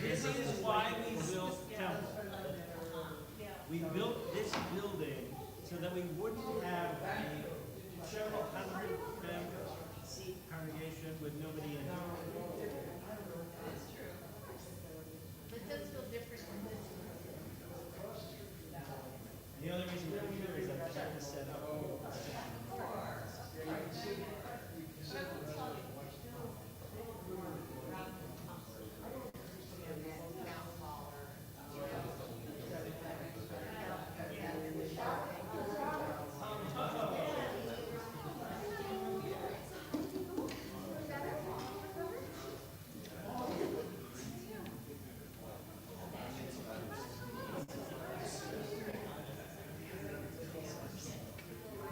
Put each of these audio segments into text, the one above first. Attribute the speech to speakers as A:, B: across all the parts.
A: This is why we built Temple. We built this building so that we wouldn't have a several hundred seat congregation with nobody in it.
B: That's true. But it does feel different from this.
A: The only reason we're here is that Jack is set up.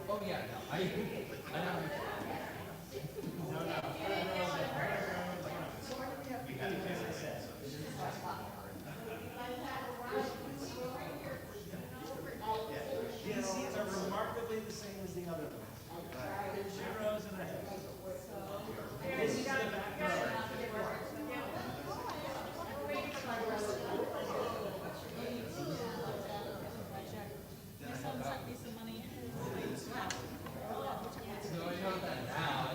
C: Oh yeah, no, I know.
A: These seats are remarkably the same as the other ones. Zeros and a half. This is the back row.
D: My son sent me some money.
C: No, I know that now.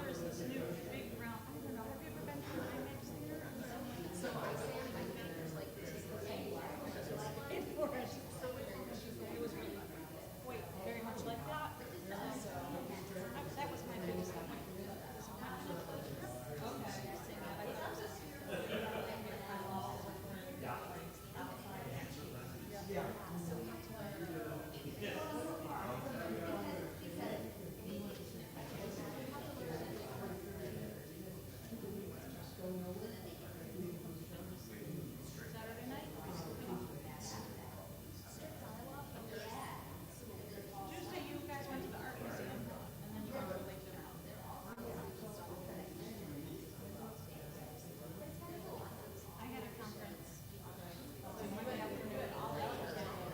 D: There's this new big round, I don't know, have you ever been to an IMAX theater? It was really, wait, very much like that. So, that was my biggest point. Saturday night? Tuesday, you guys went to the art museum, and then you went to the lake dinner. I had a conference on Monday afternoon.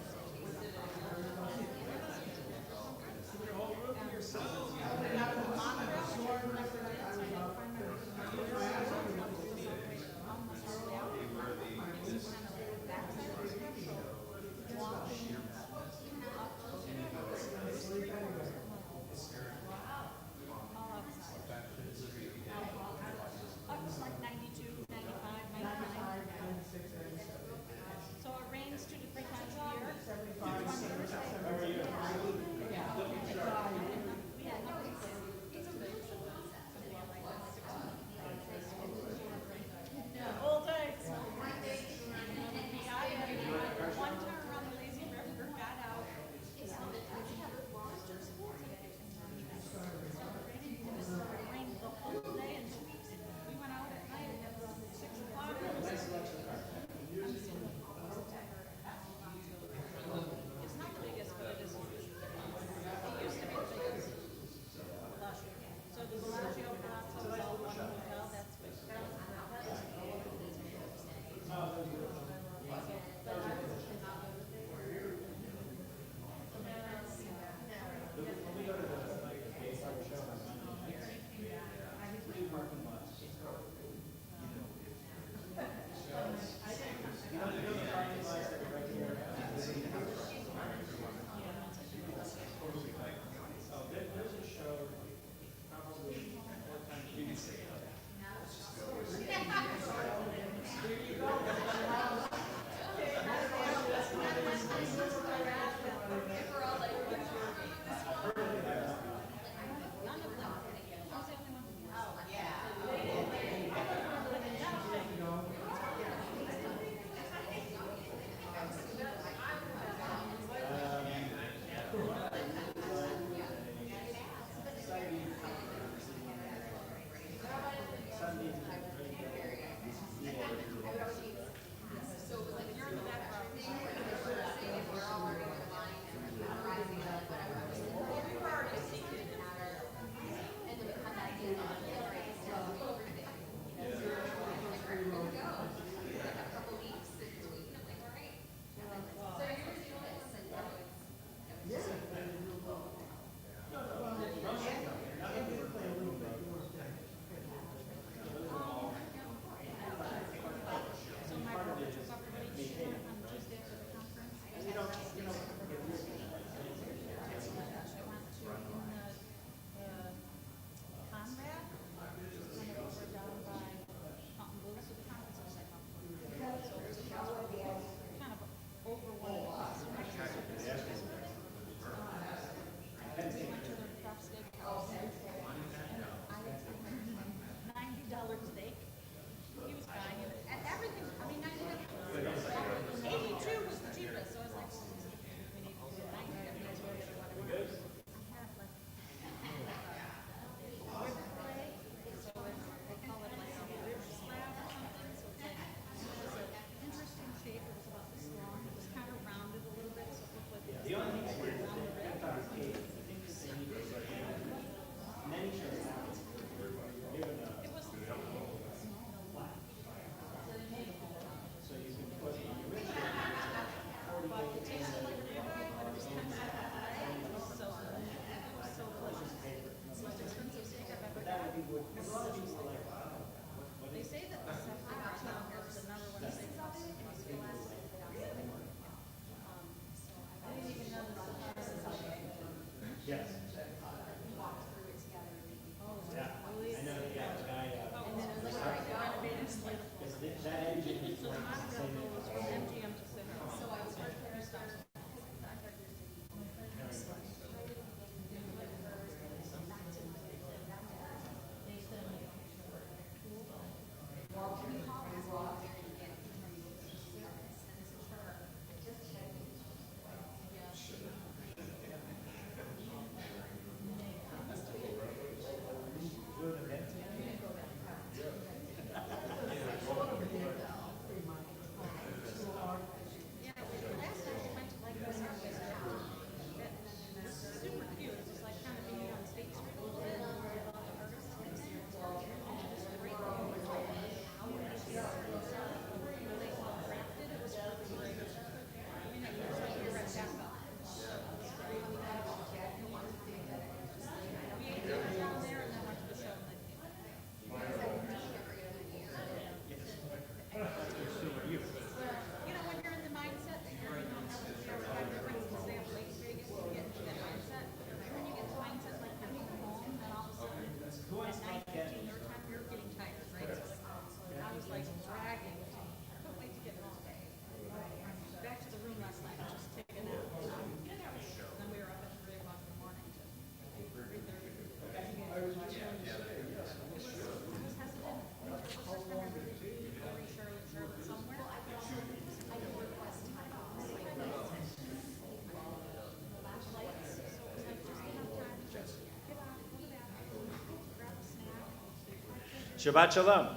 A: Shabbat Shalom.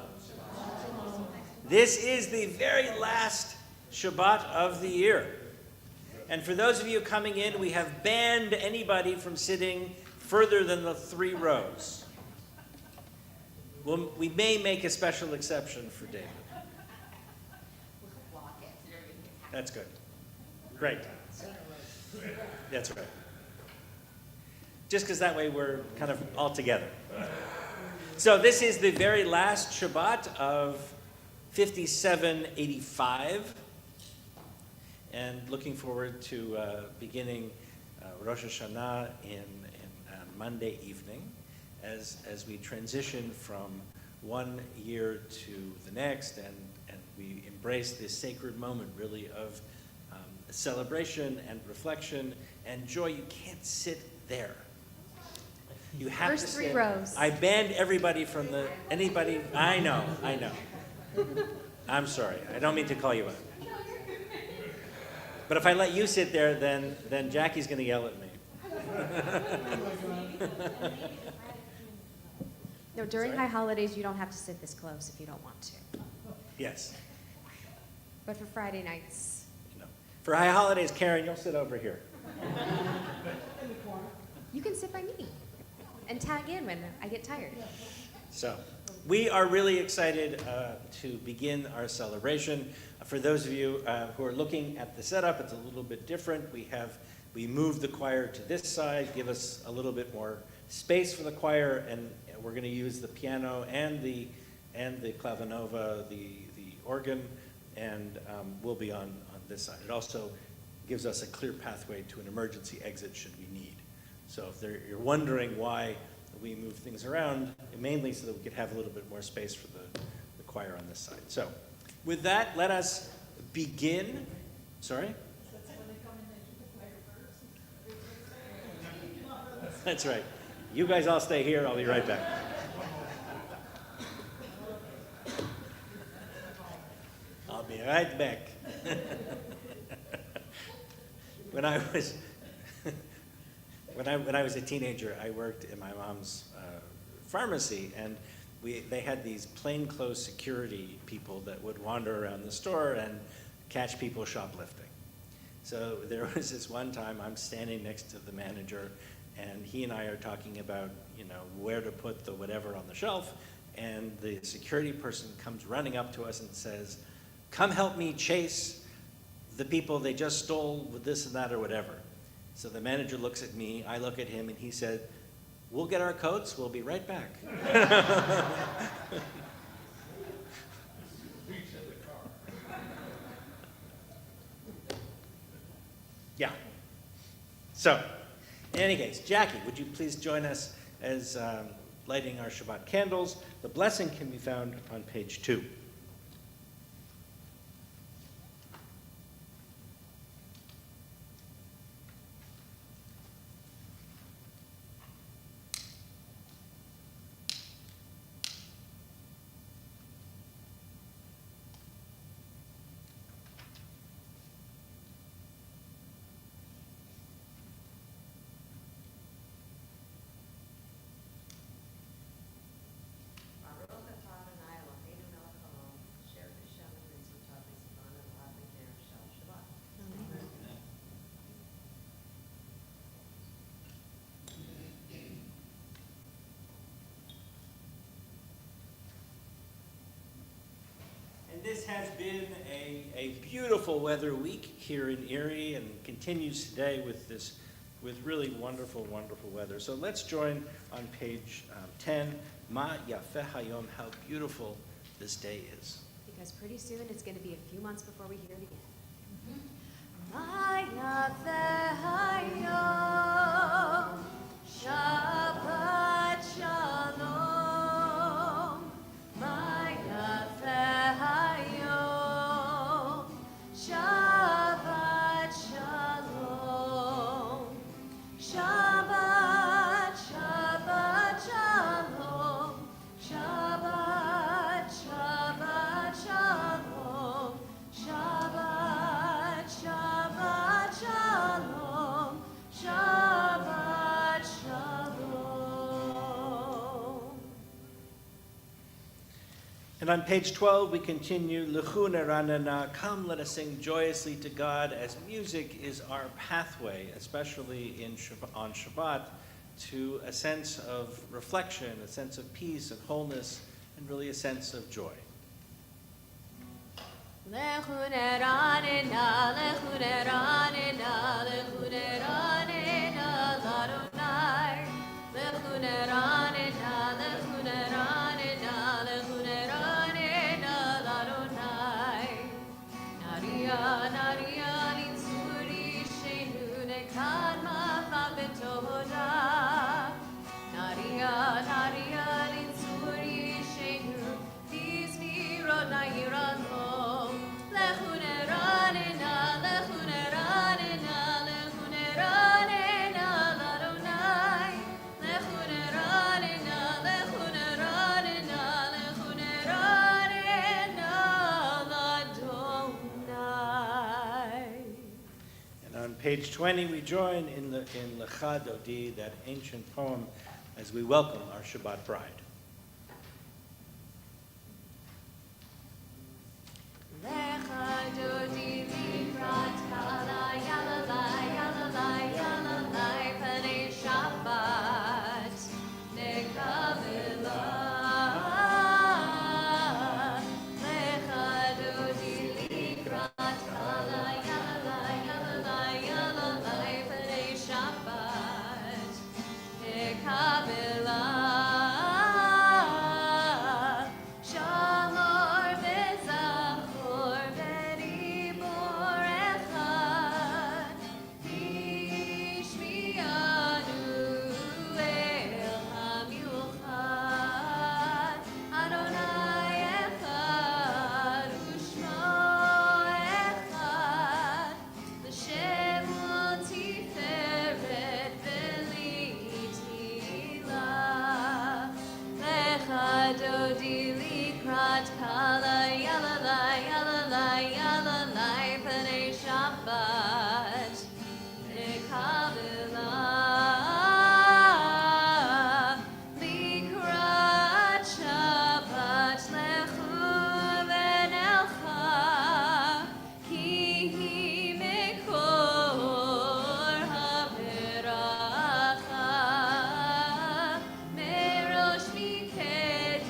A: This is the very last Shabbat of the year. And for those of you coming in, we have banned anybody from sitting further than the 3 rows. We may make a special exception for David. That's good. Great. That's right. Just because that way we're kind of all together. So this is the very last Shabbat of 5785. And looking forward to beginning Rosh Hashanah on Monday evening as we transition from one year to the next, and we embrace this sacred moment really of celebration and reflection and joy. You can't sit there. You have
B: First
A: to
B: 3
A: sit.
B: rows.
A: I banned everybody from anybody. I know. I'm sorry. I don't mean to call you out. But if I let you sit there, then Jackie's going to yell at me.
B: No, during
A: Sorry?
B: high holidays, you don't have to sit this close if you don't want to.
A: Yes.
B: But for Friday nights,
A: No. For high holidays, Karen, you'll sit over here.
B: you can sit by me and tag in when I get tired.
A: So, we are really excited to begin our celebration. For those of you who are looking at the setup, it's a little bit different. We moved the choir to this side, give us a little bit more space for the choir, and we're going to use the piano and the clavinova, the organ, and we'll be on this side. It also gives us a clear pathway to an emergency exit should we need. So if you're wondering why we move things around, mainly so that we could have a little bit more space for the choir on this side. So with that, let us begin. Sorry? That's right. You guys all stay here. I'll be right back. I'll be right back. When I was a teenager, I worked in my mom's pharmacy, and they had these plainclothes security people that would wander around the store and catch people shoplifting. So there was this one time I'm standing next to the manager, and he and I are talking about, where to put the whatever on the shelf, and the security person comes running up to us and says, "Come help me chase the people they just stole with this and that or whatever." So the manager looks at me, I look at him, and he said, "We'll get our coats, we'll be right back." Yeah. So, in any case, Jackie, would you please join us as lighting our Shabbat candles? The blessing can be found on page 2. And this has been a beautiful weather week here in Erie, and continues today with really wonderful, wonderful weather. So let's join on page 10. Ma Yafeh Hayom, how beautiful this day is.
B: Because pretty soon it's going to be a few months before we hear it again. Ma yafeh hayom, Shabbat shalom. Ma yafeh hayom, Shabbat shalom. Shabbat, Shabbat shalom. Shabbat, Shabbat shalom. Shabbat.
A: And on page 12, we continue, L'chu neranana, come let us sing joyously to God, as music is our pathway, especially on Shabbat, to a sense of reflection, a sense of peace and wholeness, and really a sense of joy.
B: L'chu neranena, l'chu neranena, l'chu neranena, l'Adonai. L'chu neranena, l'chu neranena, l'chu neranena, l'Adonai. Naria, naria, litzuri, sheinu, nekad ma'afa betoda. Naria, naria, litzuri, sheinu, tizmiro na'irano. L'chu neranena, l'chu neranena, l'chu neranena, l'Adonai. L'chu neranena, l'chu neranena, l'chu neranena, l'Adonai.
A: And on page 20, we join in Lecha Dodi, that ancient poem, as we welcome our Shabbat bride.
B: Lecha dodi likrat kala yalalai, yalalai, yalalai, panei Shabbat nekavela. Lecha dodi likrat kala yalalai, yalalai, yalalai, panei Shabbat nekavela. Shamor v'zachor v'dibor echad, Hishmianu el hamiuchad. Adonai echad u'shmo echad, l'shem u'tiferet v'litila. Lecha dodi likrat kala yalalai, yalalai, yalalai, panei Shabbat nekavela. Likrat Shabbat lechu v'nelcha, ki hi mekor haveracha. Merosh mikedem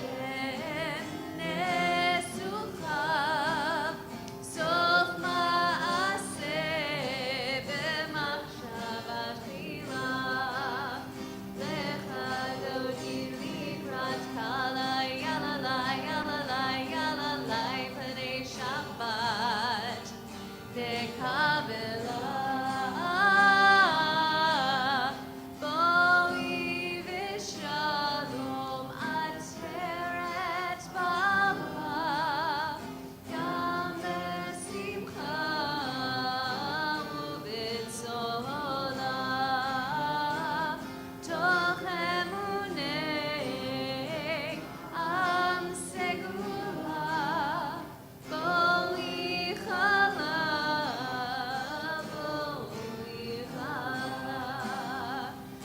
B: nesucha, sof ma'aseh b'machshavat chila. Lecha dodi likrat kala yalalai, yalalai, yalalai, panei Shabbat nekavela. Boi v'shalom ateret b'aha, gam b'simcha u'b'tzola, toch emunei am segula. Boi chala, boi chala.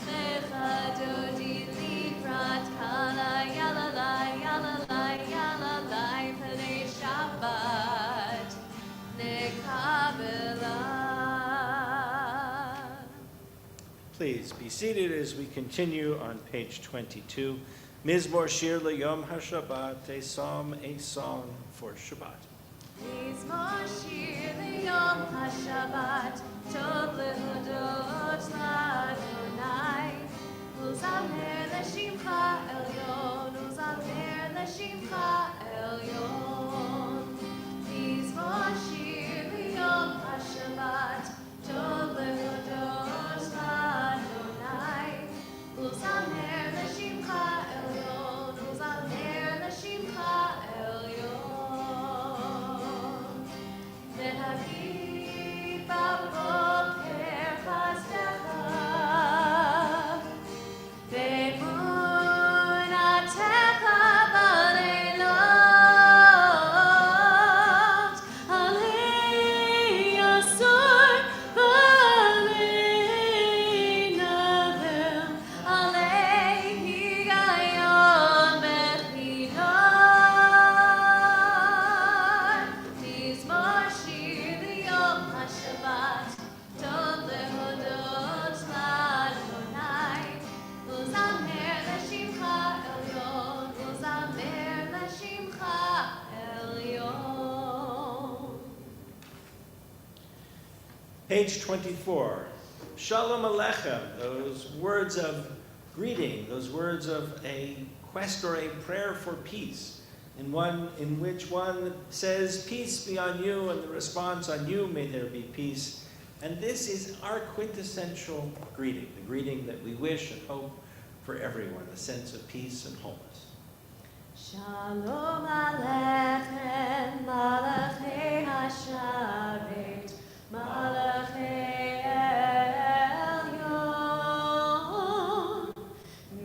B: Lecha dodi likrat kala yalalai, yalalai, yalalai, panei Shabbat nekavela.
A: Please be seated as we continue on page 22. Mizmor Shir L'Yom HaShabbat, a psalm, a song for Shabbat.
B: Mizmor shir liyom haShabbat, tov lehudot l'Adonai. Uzamer l'shimcha elyon, uzamer l'shimcha elyon. Mizmor shir liyom haShabbat, tov lehudot l'Adonai. Uzamer l'shimcha elyon, uzamer l'shimcha elyon. V'hagid b'avot
A: Page 24. Shalom Aleichem, those words of greeting, those words of a quest or a prayer for peace, in which one says, peace be on you, and the response, on you may there be peace. And this is our quintessential greeting, the greeting that we wish and hope for everyone, a sense of peace and wholeness.
B: Shalom Aleichem, Malachei HaSharet, Malachei Elyon,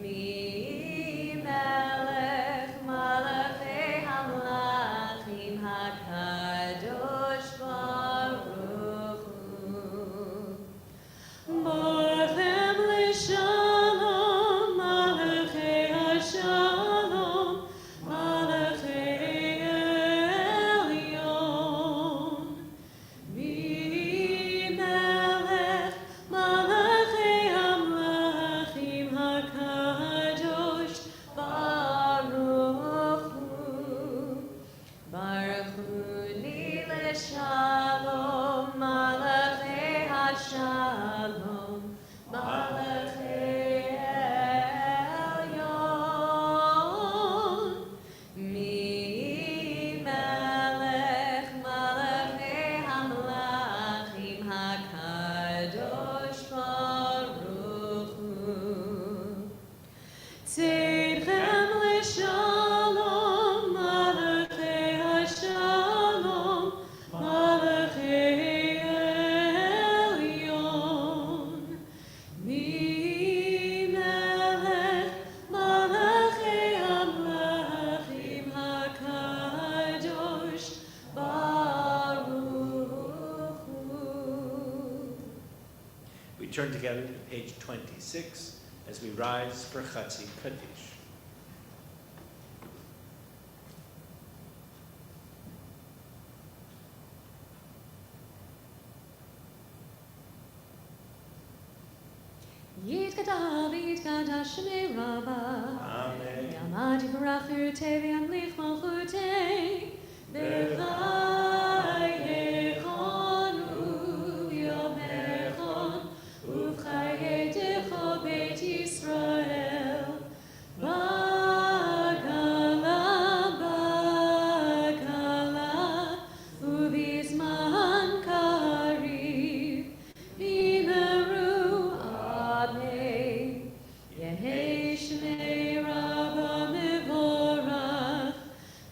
B: Mi Melech, Malachei HaMlachim, HaKadosh Baruch Hu. Borchem L'Shalom, Malachei HaShalom, Malachei Elyon, Mi Melech, Malachei HaMlachim, HaKadosh Baruch Hu. Baruch Hu Li L'Shalom, Malachei HaShalom, Malachei Elyon, Mi Melech, Malachei HaMlachim, HaKadosh Baruch Hu. Tzedchem L'Shalom, Malachei HaShalom, Malachei Elyon, Mi Melech, Malachei HaMlachim, HaKadosh Baruch Hu.
A: We turn together to page 26 as we rise for Chatzi Kaddish.
B: Yitkadav, Yitkadav, Shmei Rabbah.
A: Amen.
B: Yamad Yivarach Yirutei v'yamlich malchutei. B'chayechon u'yomechon u'v'chayetecho Beit Yisrael. Bagala, bagala, u'bizman kariv. Bimeru Amen. Yehei Shmei Rabbah mevorach,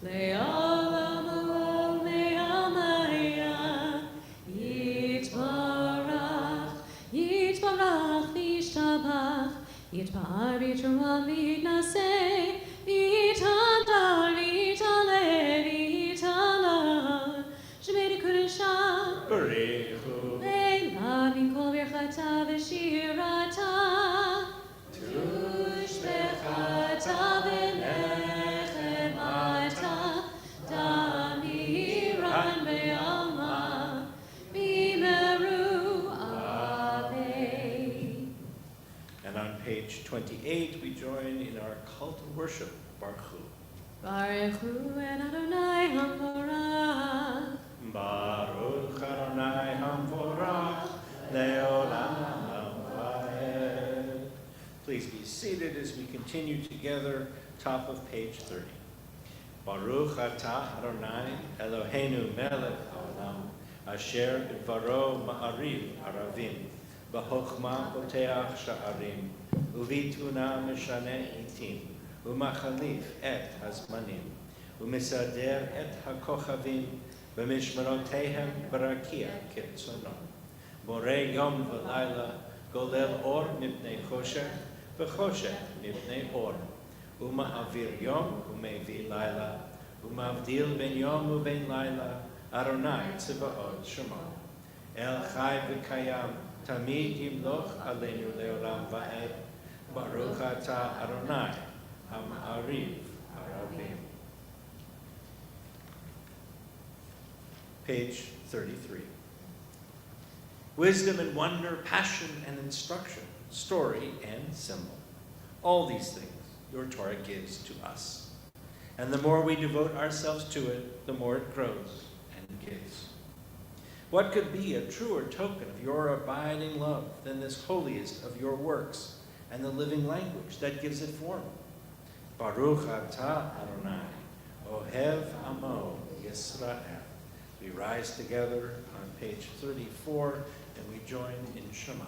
B: le'olam olam le'amaya. Yitbarach, Yitbarach v'yishtabach, Yitbar v'yitruman v'yitnaseh, v'yitadar v'yitaleh v'yitaleh. Shemei Kedusha.
A: Barechu.
B: Leila min kol birchata v'shirata, tushbechata v'nechemata, damiran be'alma, bimeru Amen.
A: And on page 28, we join in our cult of worship, Baruch Hu.
B: Baruch Hu en Adonai HaMorach.
A: Baruch Adonai HaMorach Leolam Vaed. Please be seated as we continue together, top of page 30. Baruch Atah Adonai Eloheinu Melech Haolam Asher B'dvaro Ma'ariv Aravim B'chokhmah Poteach Sha'arim Uvituna Meshane Itim Umachalif Et Hazmanim Umisader Et HaKochavim B'mishmarotehem Barakia Kitzono Borei Yom V'Layla Golel Or Mipnei Choshech V'Choshech Mipnei Or Uma'avir Yom Umevi Layla Umavdil Ben Yom Uben Layla Adonai Tzivaot Shemo El Chai V'Kayam Tamid Yimloch Aleinu Leolam Va'ed Baruch Atah Adonai HaMa'ariv Aravim. Page 33. Wisdom and wonder, passion and instruction, story and symbol. All these things your Torah gives to us. And the more we devote ourselves to it, the more it grows and gives.
E: What could be a truer token of your abiding love than this holiest of your works and the living language that gives it form? Baruch atah Adonai, Ohev Amo Yisrael. We rise together on page 34 and we join in Shema.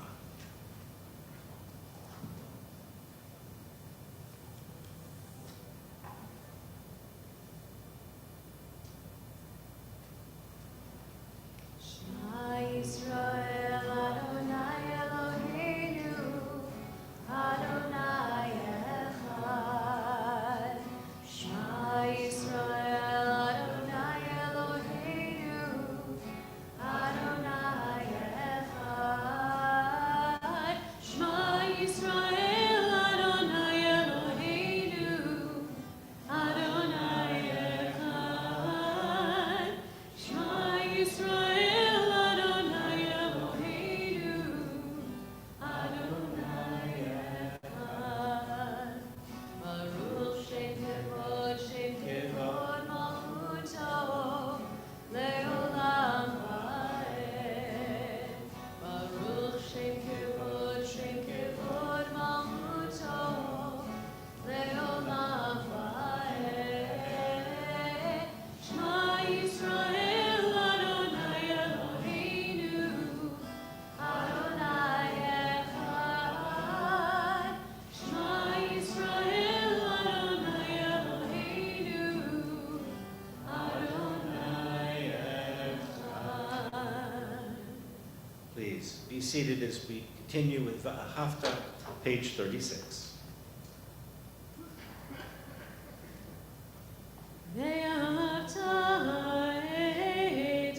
B: Shema Yisrael Adonai Eloheinu Adonai Echad. Shema Yisrael Adonai Eloheinu Adonai Echad. Shema Yisrael Adonai Eloheinu Adonai Echad. Shema Yisrael Adonai Eloheinu Adonai Echad. Baruch Shem Kevod Malchuto Leolam Vaed. Baruch Shem Kevod Malchuto Leolam Vaed. Shema Yisrael Adonai Eloheinu Adonai Echad. Shema Yisrael Adonai Eloheinu Adonai Echad.
E: Please be seated as we continue with Va'ahavta, page 36.
B: ואהבת את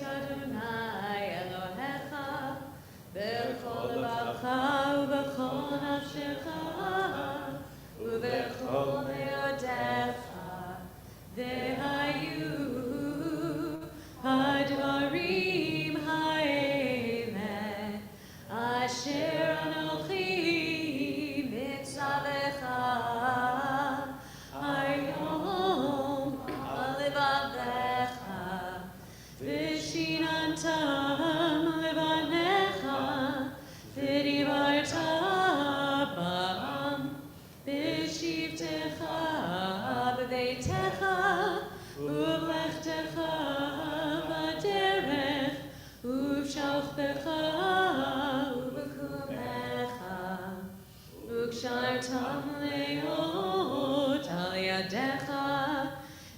B: אדוני אלוהיך בכל לבבך ובכל נפשך ובכל מאודיך, והיו הדברים האלה אשר אנוכי מצווך היום על לבבך, ושיננתם לבניך, ודיברת בם בשבתך בביתך ובלכתך בדרך ובשוכבך ובקומך, וקשרתם להיות על ידיך,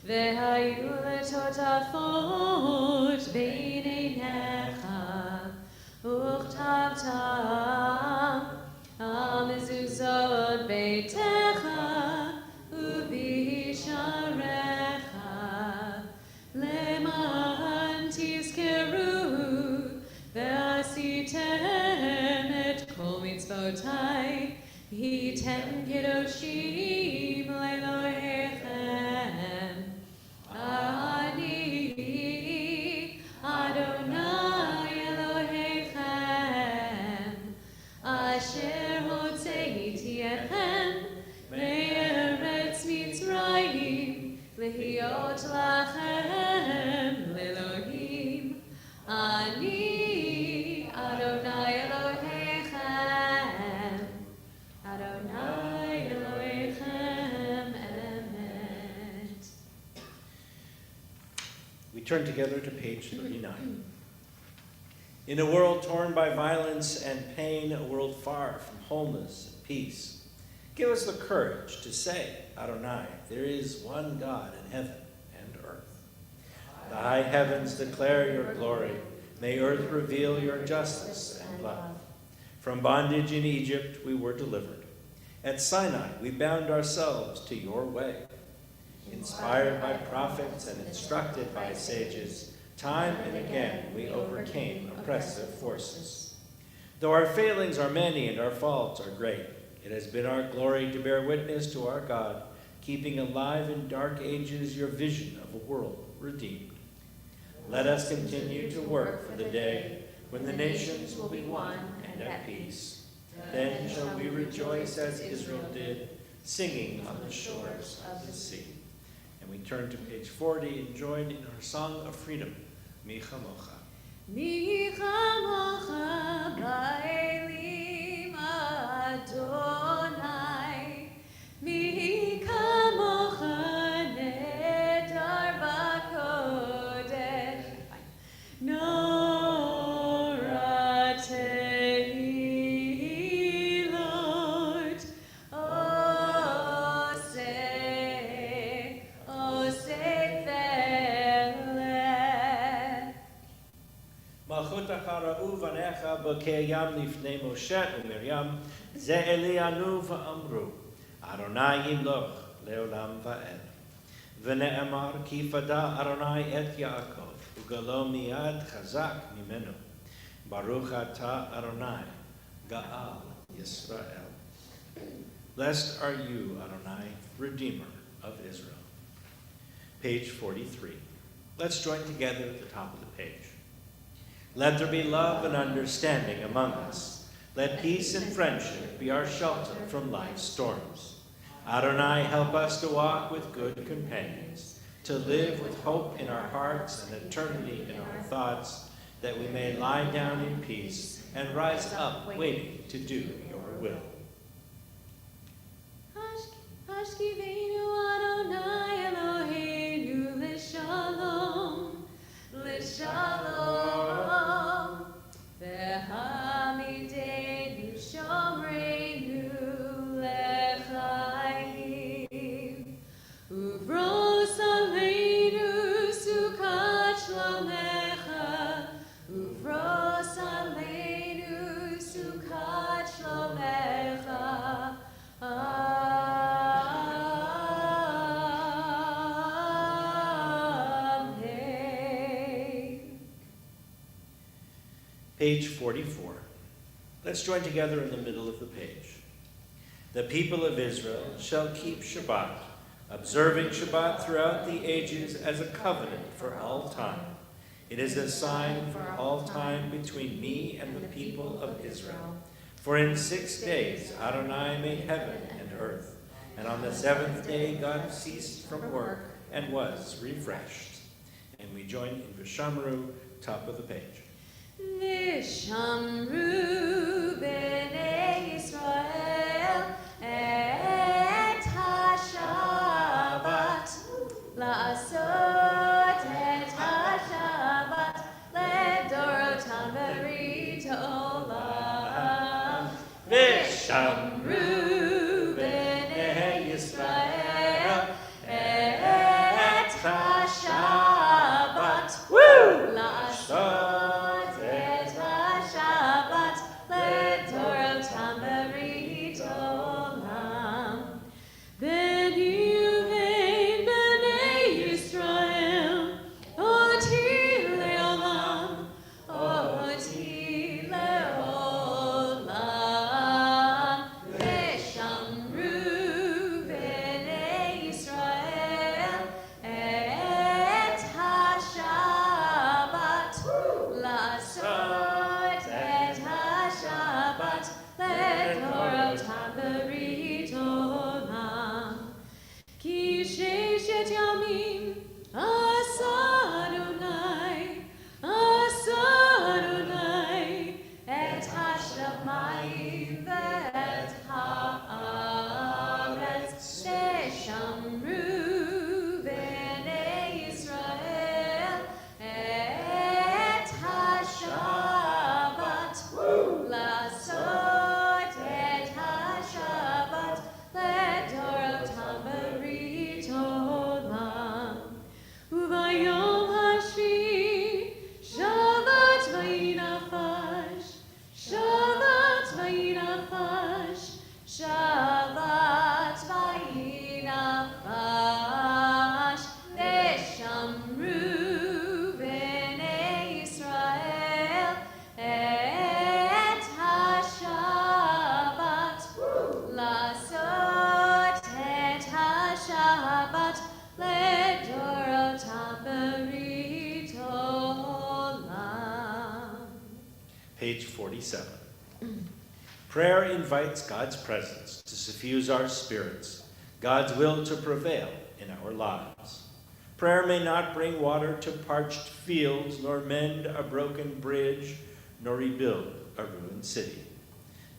B: והיו לטוטפות בין עיניך, וכתבתם על מזוזות ביתך ובשעריך, למען תזכרו ועשיתם את כל מצוותיי, הייתם קדושים לאלוהיכם. אני אדוני אלוהיכם, אשר הוצאתי אתכם מארץ מצרים, להיות לכם לאלוהים. אני אדוני אלוהיכם, אדוני אלוהיכם אמת.
E: We turn together to page 39. In a world torn by violence and pain, a world far from wholeness and peace, give us the courage to say, Adonai, there is one God in heaven and earth. The high heavens declare your glory. May earth reveal your justice and love. From bondage in Egypt we were delivered. At Sinai we bound ourselves to your way. Inspired by prophets and instructed by sages, time and again we overcame oppressive forces. Though our failings are many and our faults are great, it has been our glory to bear witness to our God, keeping alive in dark ages your vision of a world redeemed. Let us continue to work for the day when the nations will be one and at peace. Then shall we rejoice as Israel did, singing on the shores of the sea. And we turn to page 40 and join in our song of freedom, Mi Chamocha.
B: Mi chamocha ba'elim Adonai, mi kamocha nedar b'kodesh. Noratei, Lord, Ose Fele.
E: מלכות החרעו בניך בקיים לפני משה ומרים, זה אלינו ואמרו, אדוני ימלוך לעולם ועד. ונאמר כי פדה אדוני את יעקב, וגלו מיד חזק ממנו. ברוך אתה אדוני, גאל ישראל. Blessed are you, Adonai, Redeemer of Israel. Page 43. Let's join together at the top of the page. Let there be love and understanding among us. Let peace and friendship be our shelter from life's storms. Adonai, help us to walk with good companions, to live with hope in our hearts and eternity in our thoughts, that we may lie down in peace and rise up waiting to do your will.
B: Hashkivenu Adonai Eloheinu l'shalom, l'shalom. V'hamidenu shomreinu l'chaim. Uvros aleinu sukat shlomecha, uvros aleinu sukat shlomecha.
E: Page 44. Let's join together in the middle of the page. The people of Israel shall keep Shabbat, observing Shabbat throughout the ages as a covenant for all time. It is a sign for all time between me and the people of Israel. For in 6 days Adonai made heaven and earth, and on the seventh day God ceased from work and was refreshed. And we join in Vishamru, top of the page.
B: Vishamru b'nei Yisrael et ha-Shabbat, la'asot et ha-Shabbat ledorotam berit olam. Vishamru b'nei Yisrael et ha-Shabbat, la'asot
E: Page 47. Prayer invites God's presence to suffuse our spirits, God's will to prevail in our lives. Prayer may not bring water to parched fields, nor mend a broken bridge, nor rebuild a ruined city.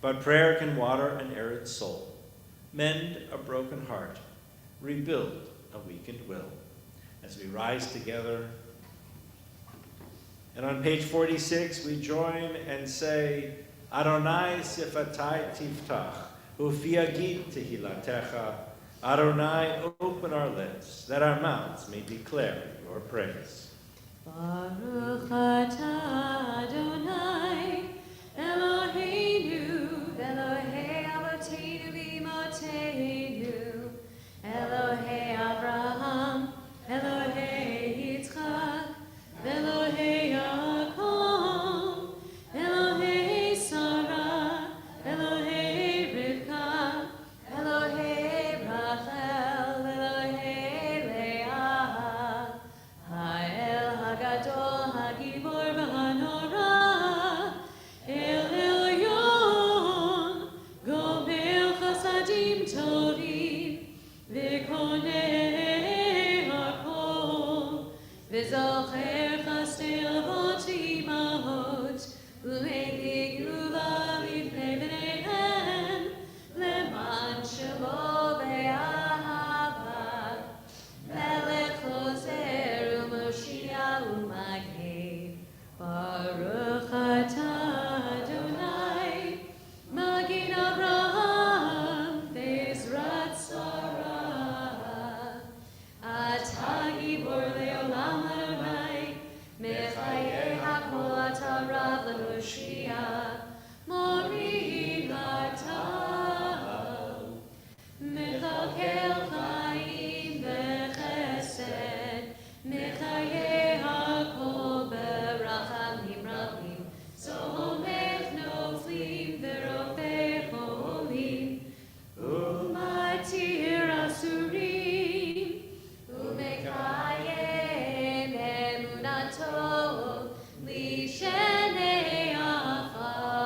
E: But prayer can water an arid soul, mend a broken heart, rebuild a weakened will. As we rise together, and on page 46, we join and say, Adonai sifatai tiftach, ufi agid tehilatecha. Adonai, open our lips, that our mouths may declare your praise.
B: Baruch atah Adonai, Eloheinu, Elohei Avotenu v'Imotenu, Elohei Abraham, Elohei Yitzchak, Elohei Yaakov, Elohei Sarah, Elohei Rivka, Elohei Rachel, Elohei Leah, Ha'el Hagadol Hagibor v'Hanora, El Elyon, Gomel Chasadim Tovim, V'konei Hakol, V'zocher Chasdei Avot Imahot, U'mei Geulah Mipnei Bneihem, Leman Shemo Be'ahava, Melech Choser U'Moshiach U'Magen, Baruch atah Adonai, Magen Avraham, Bezrat Sarah, Atah Gibor Le'olam Adonai, Mechayeh Hakol Atah Rav L'Moshiach, Mori Atah, Mechakel Chaim B'Chesed, Mechayeh Hakol B'Rachamim Rabim, Somech Noflim V'Rofei Cholim, Umatir Asurim, Umekayem Emunato, Lishenei Afar,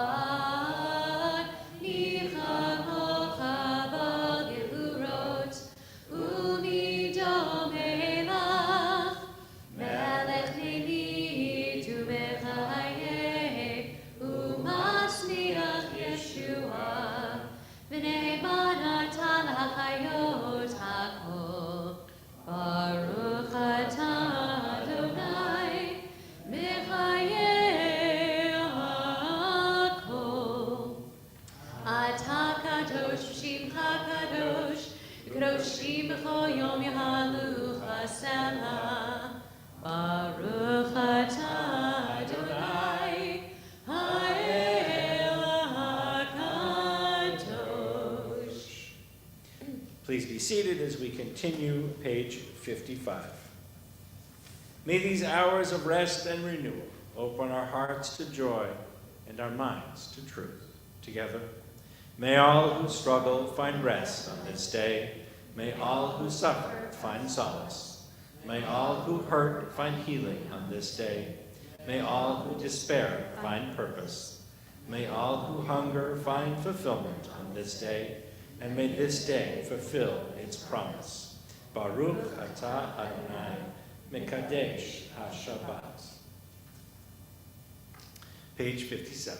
B: Nichamo Chabal Gevurot, Umidom Elach, Melech Nenit Umechayeh, Umasniach Yeshua, V'neiman Atan HaChayot HaKol, Baruch atah Adonai, Mechayeh HaKol. Atah Kadosh Shimcha Kadosh, Kadoshim B'chol Yom Yahalu Chasela. Baruch atah Adonai, Ha'el HaKadosh.
E: Please be seated as we continue page 55. May these hours of rest and renewal open our hearts to joy and our minds to truth. Together, may all who struggle find rest on this day. May all who suffer find solace. May all who hurt find healing on this day. May all who despair find purpose. May all who hunger find fulfillment on this day. And may this day fulfill its promise. Baruch atah Adonai, Mekadesh HaShabbat. Page 57.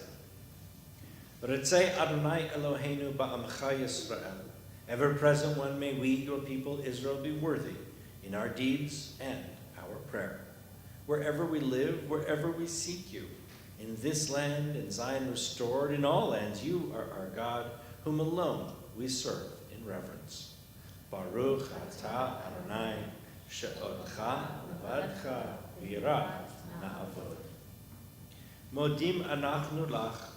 E: Retzei Adonai Eloheinu ba'amcha Yisrael. Ever present one, may we, your people Israel, be worthy in our deeds and our prayer. Wherever we live, wherever we seek you, in this land, in Zion restored, in all lands, you are our God, whom alone we serve in reverence. Baruch atah Adonai, she'odcha levadcha v'yirah na'avod. Modim anachnu lach,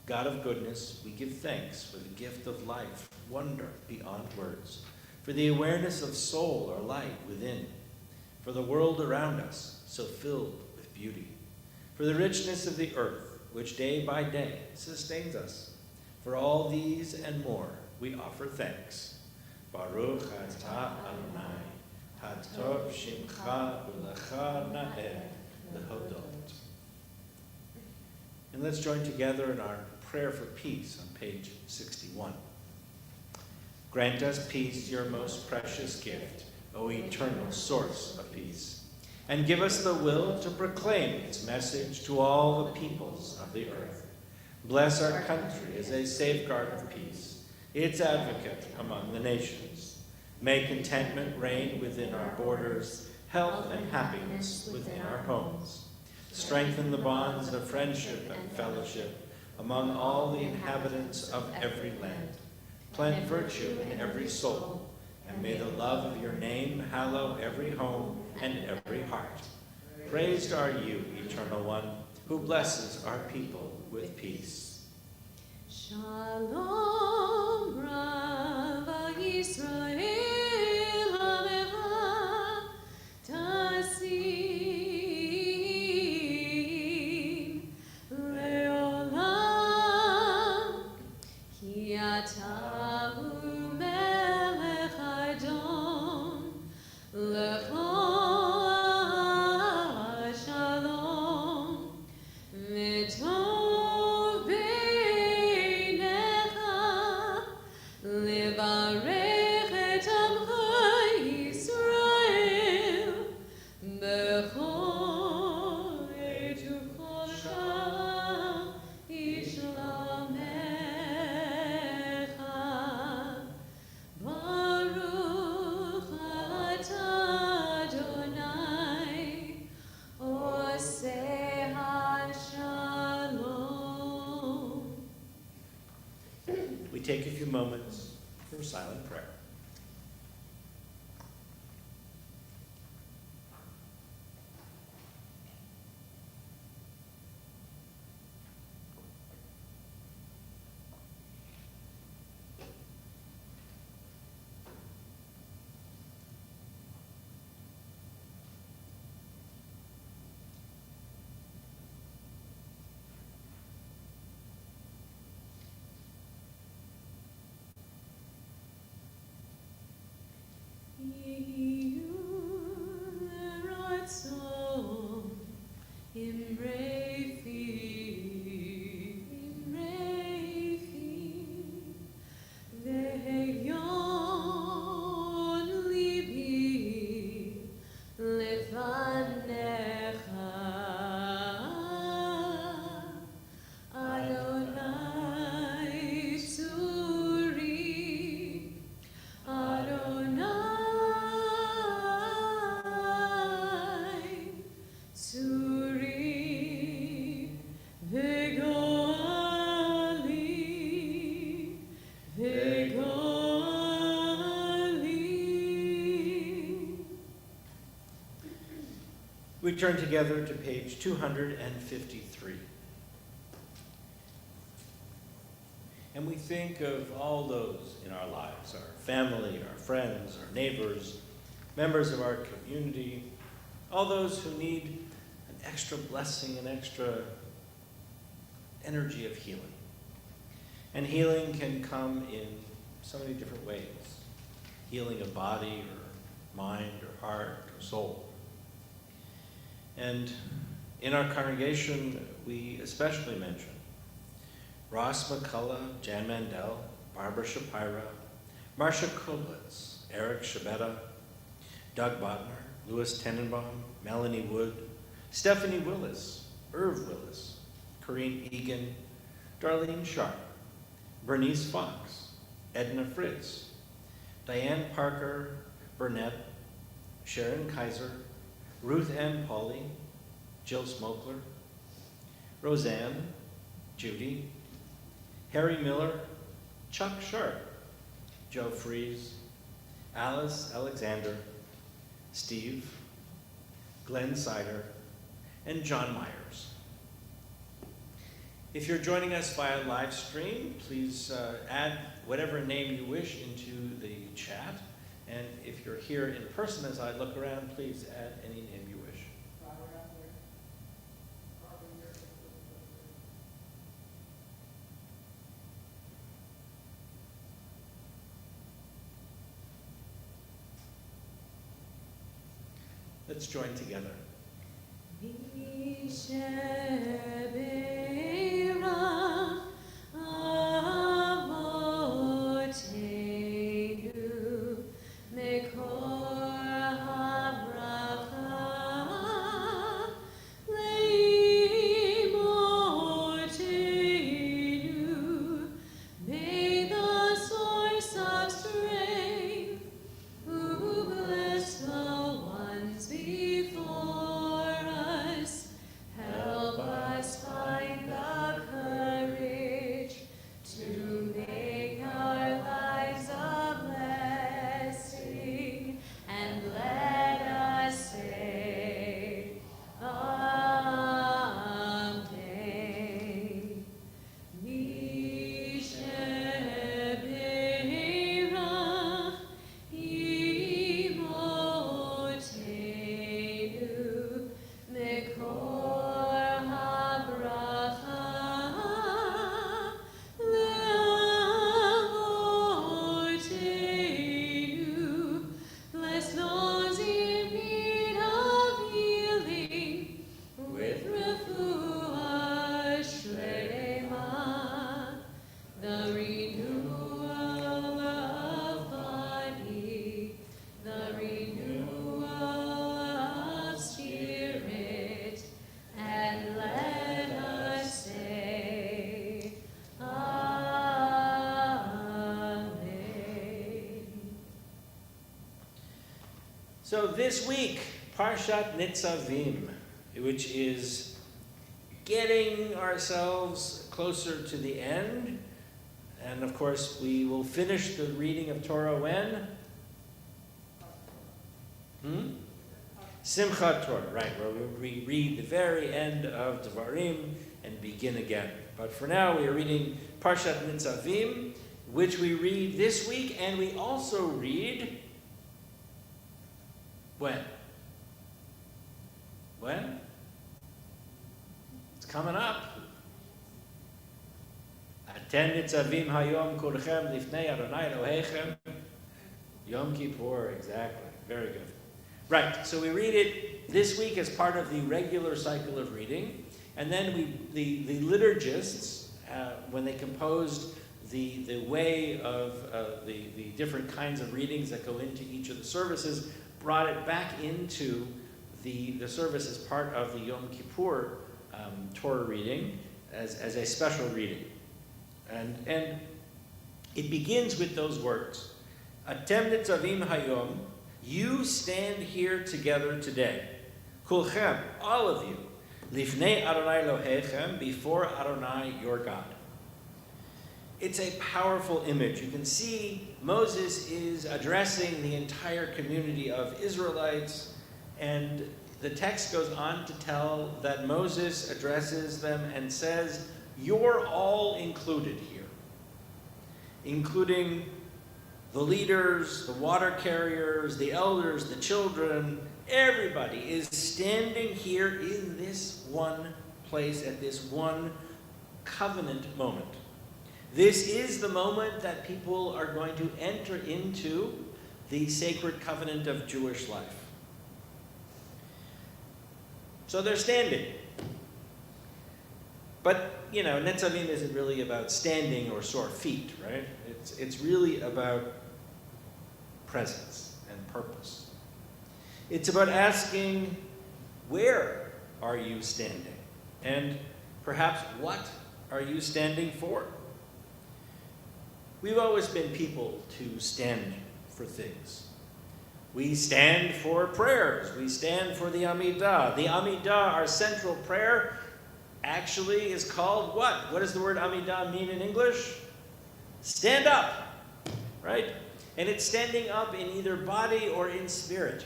E: God of goodness, we give thanks for the gift of life, wonder beyond words, for the awareness of soul or light within, for the world around us so filled with beauty, for the richness of the earth, which day by day sustains us. For all these and more, we offer thanks. Baruch atah Adonai, hatov shimcha u'lecha na'eh lehodot. And let's join together in our prayer for peace on page 61. Grant us peace, your most precious gift, O eternal source of peace, and give us the will to proclaim its message to all the peoples of the earth. Bless our country as a safeguard of peace, its advocate among the nations. May contentment reign within our borders, health and happiness within our homes. Strengthen the bonds of friendship and fellowship among all the inhabitants of every land. Plant virtue in every soul, and may the love of your name hallow every home and every heart. Praised are you, Eternal One, who blesses our people with peace.
B: Shalom, Rav Yisrael, Amecha, Tasim, Leolam, Ki Ata Hu Melech Adon, Lecha Shalom, V'tov beinecha, Levarech et Amcha Yisrael, Bechol et u'kolcha ishlamecha. Baruch atah Adonai, Oseh HaShalom.
E: We take a few moments for silent prayer. Adonai Suri, Adonai Suri, Vegali, Vegali. We turn together to page 253. And we think of all those in our lives, our family, our friends, our neighbors, members of our community, all those who need an extra blessing, an extra energy of healing. And healing can come in so many different ways. Healing of body or mind or heart or soul. And in our congregation, we especially mention Ross McCullough, Jan Mandel, Barbara Shapira, Marcia Kublitz, Eric Shabetta, Doug Botner, Louis Tenenbaum, Melanie Wood, Stephanie Willis, Irv Willis, Corinne Egan, Darlene Sharp, Bernice Fox, Edna Fritz, Diane Parker Burnett, Sharon Kaiser, Ruth Ann Pauley, Jill Smokler, Roseanne, Judy, Harry Miller, Chuck Sharp, Joe Fries, Alice Alexander, Steve, Glenn Sider, and John Myers. If you're joining us via live stream, please add whatever name you wish into the chat. And if you're here in person as I look around, please add any name you wish. Let's join together.
B: Avotenu, Mekor
E: So this week, Parshat Nitzavim, which is getting ourselves closer to the end. And of course, we will finish the reading of Torah when? Simchat Torah, right, where we read the very end of Devarim and begin again. But for now, we are reading Parshat Nitzavim, which we read this week, and we also read when? When? It's coming up. Aten Nitzavim hayom kulchem lifnei Adonai Elohechem. Yom Kippur, exactly. Very good. Right, so we read it this week as part of the regular cycle of reading, and then the liturgists, when they composed the way of the different kinds of readings that go into each of the services, brought it back into the service as part of the Yom Kippur Torah reading as a special reading. And it begins with those words, Atem nitzavim hayom, you stand here together today. Kulchem, all of you, lifnei Adonai Elohechem, before Adonai your God. It's a powerful image. You can see Moses is addressing the entire community of Israelites, and the text goes on to tell that Moses addresses them and says, you're all included here, including the leaders, the water carriers, the elders, the children. Everybody is standing here in this one place at this one covenant moment. This is the moment that people are going to enter into the sacred covenant of Jewish life. So they're standing. But, Netzavim isn't really about standing or sore feet, right? It's really about presence and purpose. It's about asking, where are you standing? And perhaps, what are you standing for? We've always been people to stand for things. We stand for prayers. We stand for the Amidah. The Amidah, our central prayer, actually is called what? What does the word Amidah mean in English? Stand up, right? And it's standing up in either body or in spirit.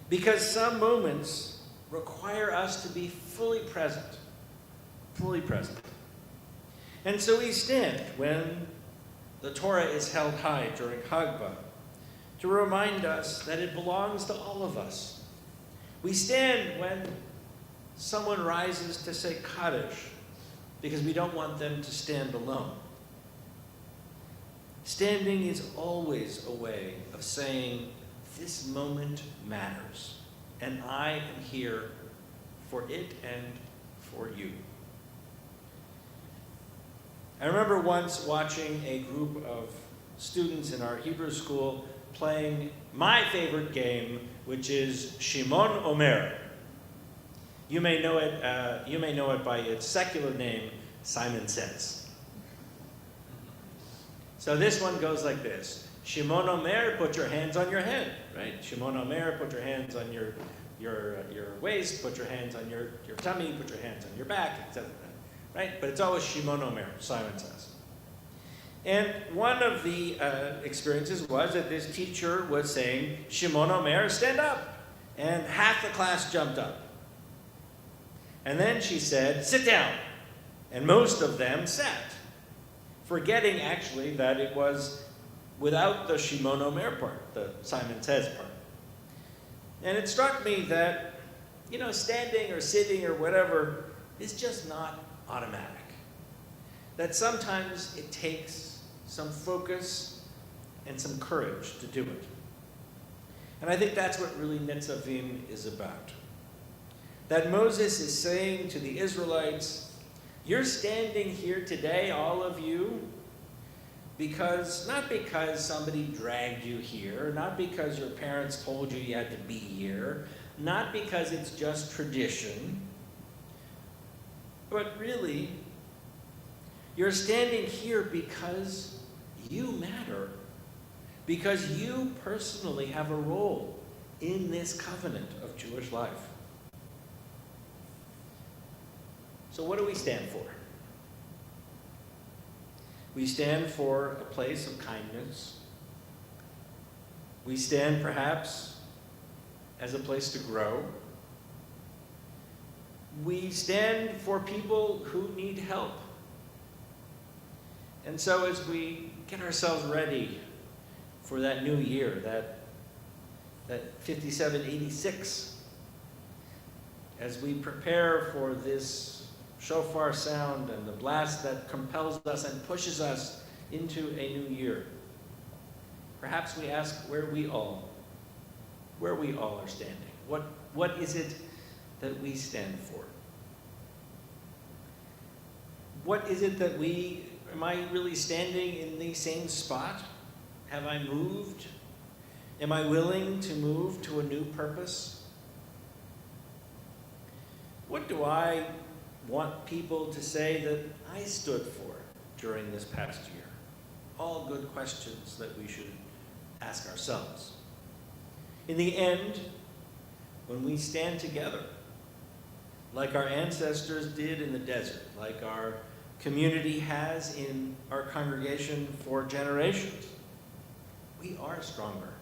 E: Because some moments require us to be fully present. Fully present. And so we stand when the Torah is held high during Hagbah to remind us that it belongs to all of us. We stand when someone rises to say Kaddish because we don't want them to stand alone. Standing is always a way of saying, this moment matters, and I am here for it and for you. I remember once watching a group of students in our Hebrew school playing my favorite game, which is Shimon Omer. You may know it by its secular name, Simon Says. So this one goes like this. Shimon Omer, put your hands on your head, right? Shimon Omer, put your hands on your waist, put your hands on your tummy, put your hands on your back, etc. Right? But it's always Shimon Omer, Simon Says. And one of the experiences was that this teacher was saying, Shimon Omer, stand up. And half the class jumped up. And then she said, sit down. And most of them sat, forgetting actually that it was without the Shimon Omer part, the Simon Says part. And it struck me that, standing or sitting or whatever is just not automatic. That sometimes it takes some focus and some courage to do it. And I think that's what really Nitzavim is about. That Moses is saying to the Israelites, you're standing here today, all of you, not because somebody dragged you here, not because your parents told you you had to be here, not because it's just tradition, but really, you're standing here because you matter. because you personally have a role in this covenant of Jewish life. So what do we stand for? We stand for a place of kindness. We stand perhaps as a place to grow. We stand for people who need help. And so as we get ourselves ready for that new year, that 5786, as we prepare for this shofar sound and the blast that compels us and pushes us into a new year, perhaps we ask where we all are standing. What is it that we stand for? What is it that am I really standing in the same spot? Have I moved? Am I willing to move to a new purpose? What do I want people to say that I stood for during this past year? All good questions that we should ask ourselves. In the end, when we stand together, like our ancestors did in the desert, like our community has in our congregation for generations, we are stronger,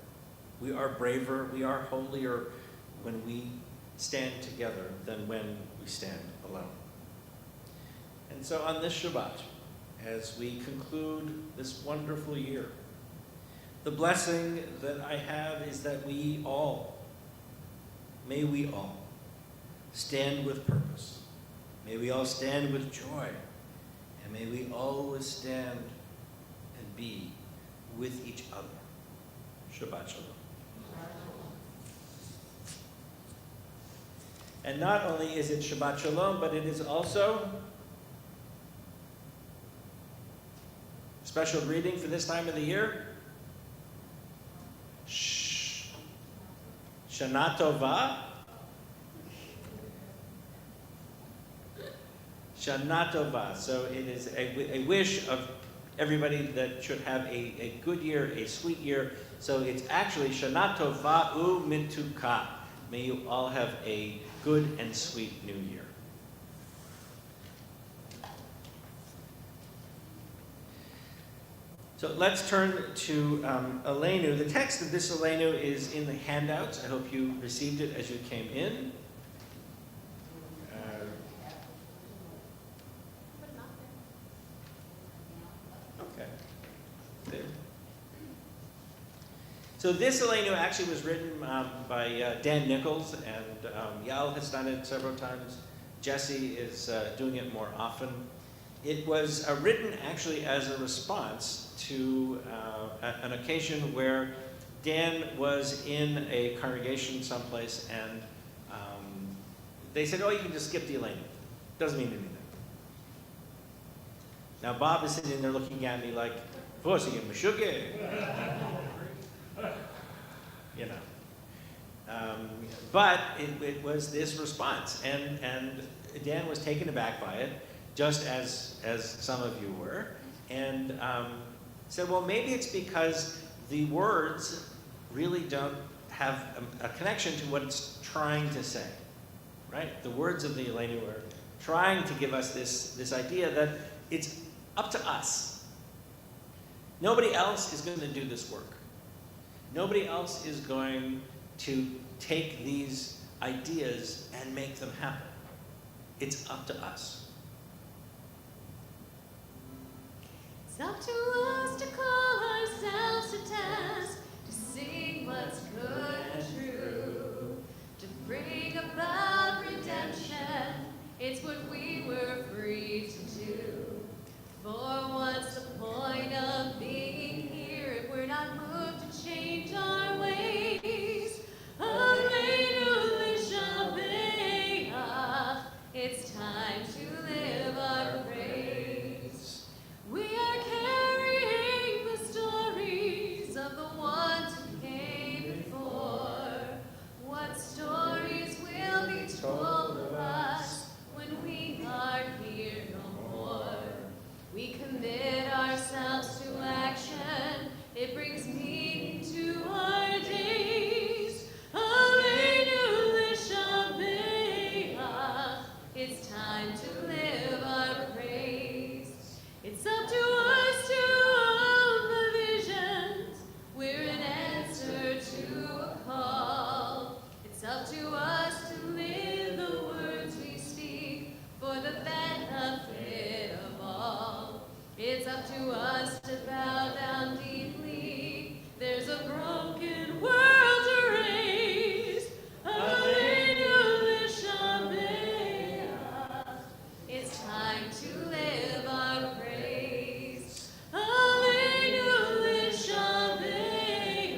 E: we are braver, we are holier when we stand together than when we stand alone. And so on this Shabbat, as we conclude this wonderful year, the blessing that I have is that may we all stand with purpose. May we all stand with joy. And may we always stand and be with each other. Shabbat Shalom. And not only is it Shabbat Shalom, but it is also a special greeting for this time of the year. Shana Tova. Shana Tova. So it is a wish of everybody that should have a good year, a sweet year. So it's actually Shana Tova u'mituka. May you all have a good and sweet new year. So let's turn to Aleinu. The text of this Aleinu is in the handouts. I hope you received it as you came in. Okay. There. So this Aleinu actually was written by Dan Nichols, and Yael has done it several times. Jesse is doing it more often. It was written actually as a response to an occasion where Dan was in a congregation someplace, and they said, "Oh, you can just skip the Aleinu. Doesn't mean anything." Now Bob is sitting there looking at me like, "Vosi Meshuggah," you know. But it was this response, and Dan was taken aback by it, just as some of you were, and said, well, maybe it's because the words really don't have a connection to what it's trying to say, right? The words of the Aleinu are trying to give us this idea that it's up to us. Nobody else is going to do this work. Nobody else is going to take these ideas and make them happen. It's up to us.
B: It's up to us to call ourselves to task, to sing what's good and true, to bring about redemption. It's what we were free to do. For what's the point of being here if we're not moved to change our ways? It's time to live our praise. We are carrying the stories of the ones who came before. What stories will be told of us when we are here no up to us to bow down deeply. There's a broken world to raise. Alleluia, Shemaiah. It's time to live our praise. Alleluia, Shemaiah.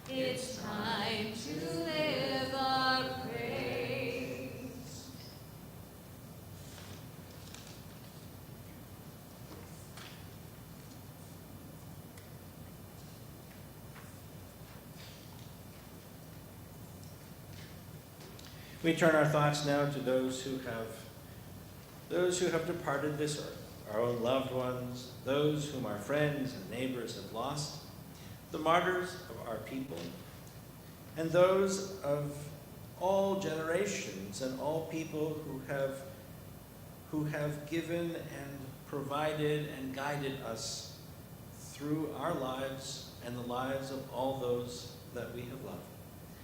B: It's time to live our praise.
E: We turn our thoughts now to those who have departed this earth, our own loved ones, those whom our friends and neighbors have lost, the martyrs of our people, and those of all generations and all people who have given and provided and guided us through our lives and the lives of all those that we have loved.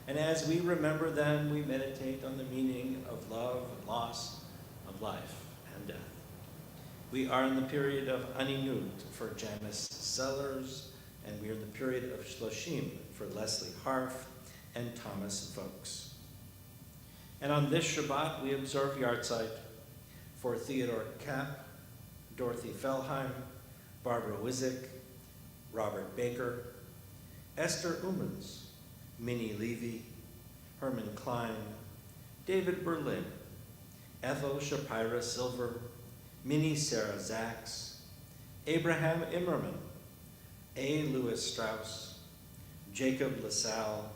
E: And as we remember them, we meditate on the meaning of love and loss, of life and death. We are in the period of Aninut for Janice Sellers, and we are in the period of Shloshim for Leslie Harf and Thomas Vokes. And on this Shabbat, we observe Yartzeit for Theodore Kapp, Dorothy Fellheim, Barbara Wizik, Robert Baker, Esther Umans, Minnie Levy, Herman Klein, David Berlin, Ethel Shapira Silver, Minnie Sarah Zaks, Abraham Immerman, A. Louis Strauss, Jacob LaSalle,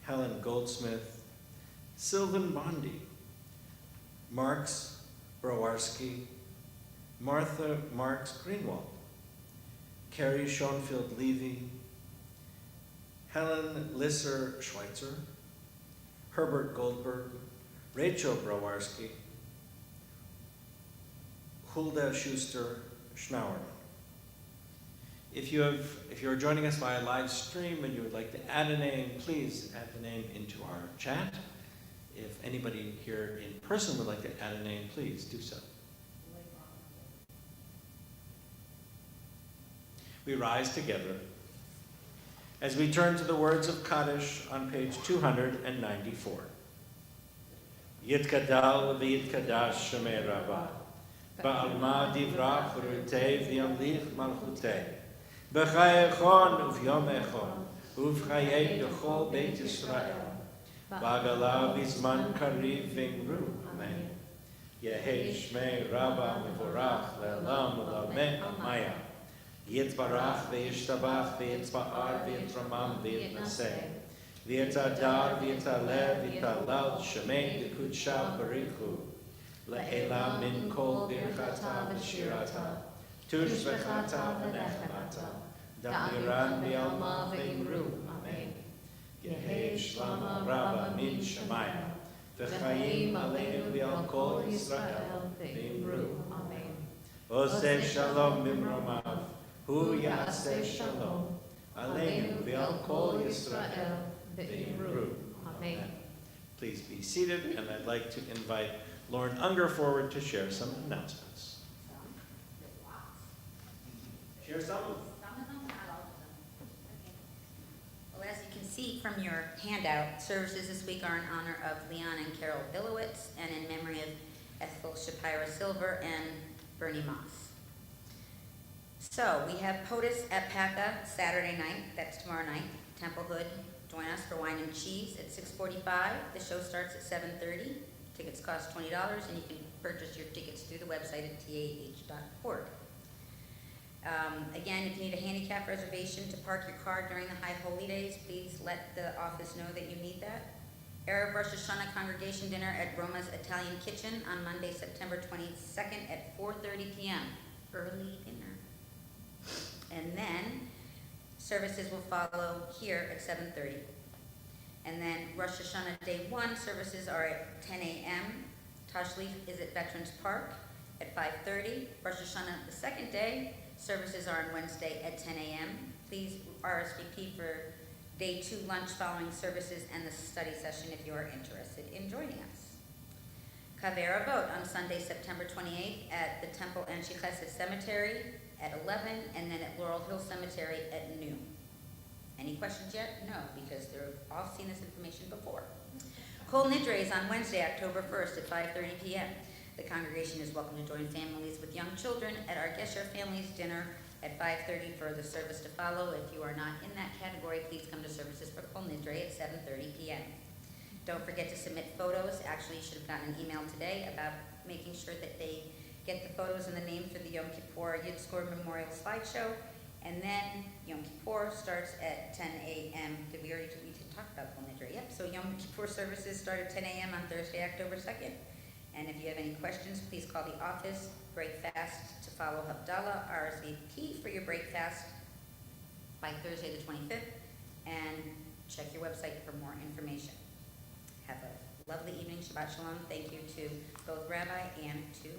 E: Helen Goldsmith, Sylvan Bondi, Marks Browarski, Martha Marks Greenwald, Carrie Schoenfield Levy, Helen Lisser Schweitzer, Herbert Goldberg, Rachel Browarski, Hulda Schuster Schnauerman. If you're joining us via live stream and you would like to add a name, please add the name into our chat. If anybody here in person would like to add a name, please do so. We rise together as we turn to the words of Kaddish on page 294. Yitkadal v'yitkadash shemei Rabbah, ba'alma divrach v'rutev v'yamlich malchutei, b'chai echon uv'yom echon, uv'chayei b'chol Beit Yisrael, b'agala v'zman kariv v'imru, amen. Yehei shmei Rabbah mevorach le'elam u'lameh amaya. Yitbarach v'yishtabach v'yitzba'ar v'yitramam v'yitnaseh v'yitadar v'yitaleh v'yitalal shemei d'kudsha barichu le'ela min kol birchata v'shirata tush v'chata v'nechmata damiran v'yalma v'imru, amen. Yehei shlama rabba min shemayim v'chayim aleinu v'yal kol Yisrael v'imru, amen. Oseh shalom mimromav Hu Yaseh Shalom, Aleinu v'al Kol Yisrael v'imru. Amen. Please be seated, and I'd like to invite Lauren Unger forward to share some announcements. Share some.
F: Well, as you can see from your handout, services this week are in honor of Leon and Carol Billowitz and in memory of Ethel Shapira Silver and Bernie Moss. So we have POTUS at PACA Saturday night, that's tomorrow night. Temple Hood, join us for wine and cheese at 6:45. The show starts at 7:30. Tickets cost $20, and you can purchase your tickets through the website at tah.org. Again, if you need a handicap reservation to park your car during the High Holy Days, please let the office know that you need that. Erev Rosh Hashanah congregation dinner at Roma's Italian Kitchen on Monday, September 22nd at 4:30 p.m. Early dinner. And then services will follow here at 7:30. And then Rosh Hashanah Day 1 services are at 10 a.m. Tashlich is at Veterans Park at 5:30. Rosh Hashanah the second day services are on Wednesday at 10 a.m. Please RSVP for Day 2 lunch following services and the study session if you are interested in joining us. Kavera vote on Sunday, September 28th at the Temple Anshe Chesed Cemetery at 11, and then at Laurel Hill Cemetery at noon. Any questions yet? No, because they've all seen this information before. Kol Nidre is on Wednesday, October 1st at 5:30 p.m. The congregation is welcome to join families with young children at our Gesher Families Dinner at 5:30 for the service to follow. If you are not in that category, please come to services for Kol Nidre at 7:30 p.m. Don't forget to submit photos. Actually, you should have gotten an email today about making sure that they get the photos and the names for the Yom Kippur Yid Skor Memorial Slideshow. And then Yom Kippur starts at 10 a.m. Did we already talk about Kol Nidre? Yep. So Yom Kippur services start at 10 a.m. on Thursday, October 2nd. And if you have any questions, please call the office. Break fast to follow Havdalah. RSVP for your break fast by Thursday the 25th. And check your website for more information. Have a lovely evening. Shabbat Shalom. Thank you to both Rabbi and to,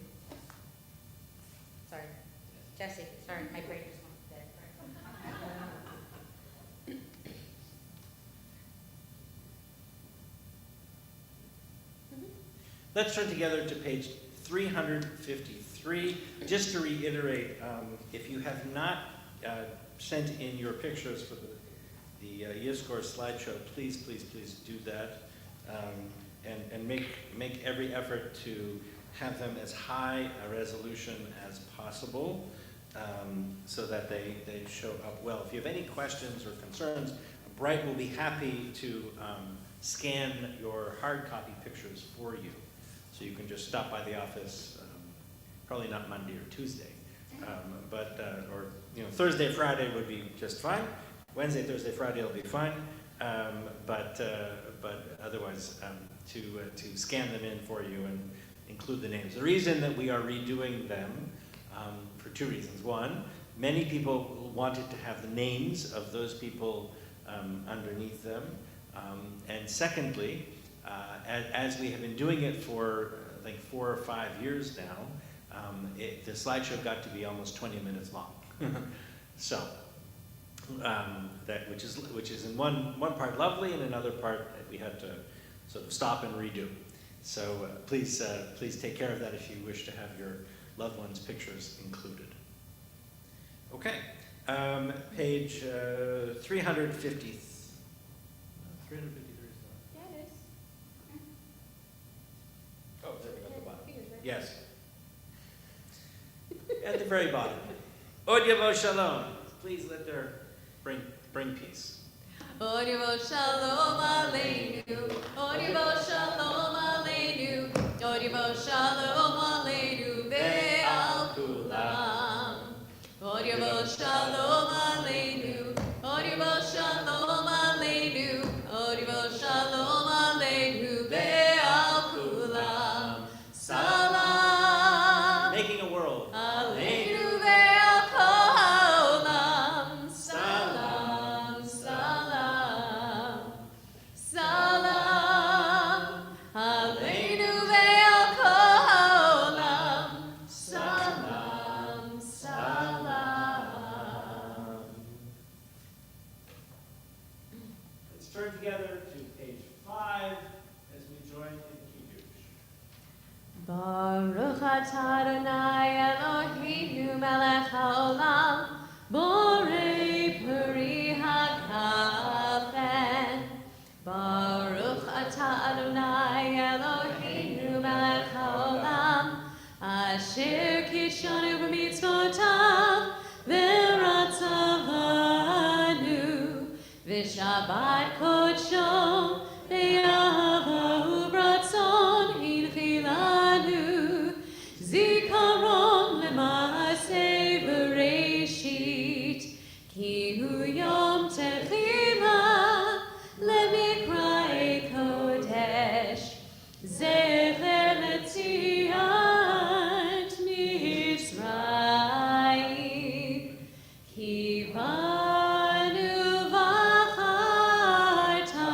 F: Jesse. Sorry, my brain just went dead.
E: Let's turn together to page 353. Just to reiterate, if you have not sent in your pictures for the Yizkor slideshow, please do that, and make every effort to have them as high a resolution as possible, so that they show up well. If you have any questions or concerns, Bright will be happy to scan your hard copy pictures for you. So you can just stop by the office, probably not Monday or Tuesday, or Thursday, Friday would be just fine. Wednesday, Thursday, Friday will be fine, but otherwise to scan them in for you and include the names. The reason that we are redoing them for two reasons. One, many people wanted to have the names of those people underneath them, and secondly, as we have been doing it for, I think, 4 or 5 years now, the slideshow got to be almost 20 minutes long. So, which is in one part lovely, and another part that we had to sort of stop and redo. So please take care of that if you wish to have your loved ones' pictures included. Okay, page 350. 353 is
D: Yeah, it is.
E: Oh, there we go at the bottom.
D: Fingers, right?
E: Yes. At the very bottom. Od Yavo Shalom. Please let there bring peace.
B: Od Yavo Shalom Aleinu. Od Yavo Shalom Aleinu. Od Yavo Shalom Aleinu. Ve'al kulam. Od Yavo Shalom Aleinu. Od Yavo Shalom Aleinu. Od Yavo Shalom Aleinu. Ve'al kulam. Salam.
E: Making a world.
B: Aleinu ve'al kol ha'olam. Salam, salam, salam. Aleinu ve'al kol ha'olam. Salam, salam.
E: Let's turn together to page 5 as we join in Kiddush.
B: Baruch atah Adonai Eloheinu melech haolam, borei peri hakafen. Baruch atah Adonai Eloheinu melech haolam, asher kishanu b'mitzvotav v'ratzavanu, v'shabbat kodsho ve'yavahu b'ratzon hinchilanu, zikaron lema'aseh bereshit, ki hu yom techila lemikra'e kodesh, zecher letziat Mitzrayim, ki banu v'charta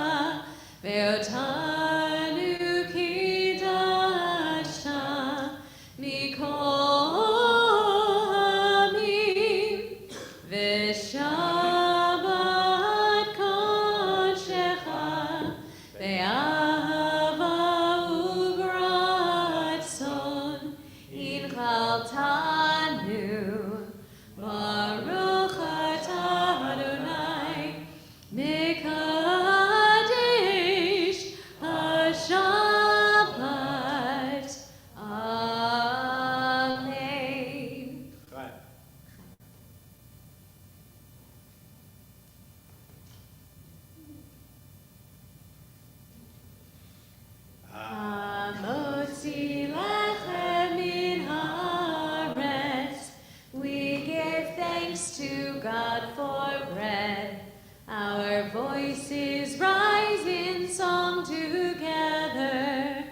B: God for bread. Our voices rise in song together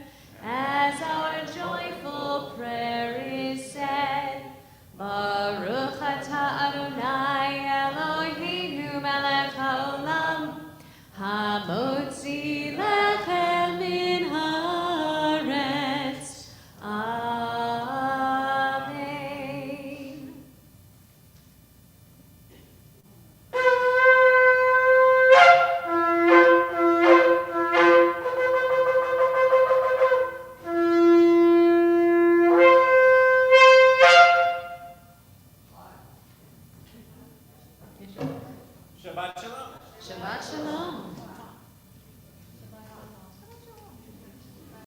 B: as our joyful prayer is said. Baruch atah Adonai Eloheinu melech haolam, hamotzi lechem min haaretz. Amen.
E: Shabbat shalom.
B: Shabbat shalom.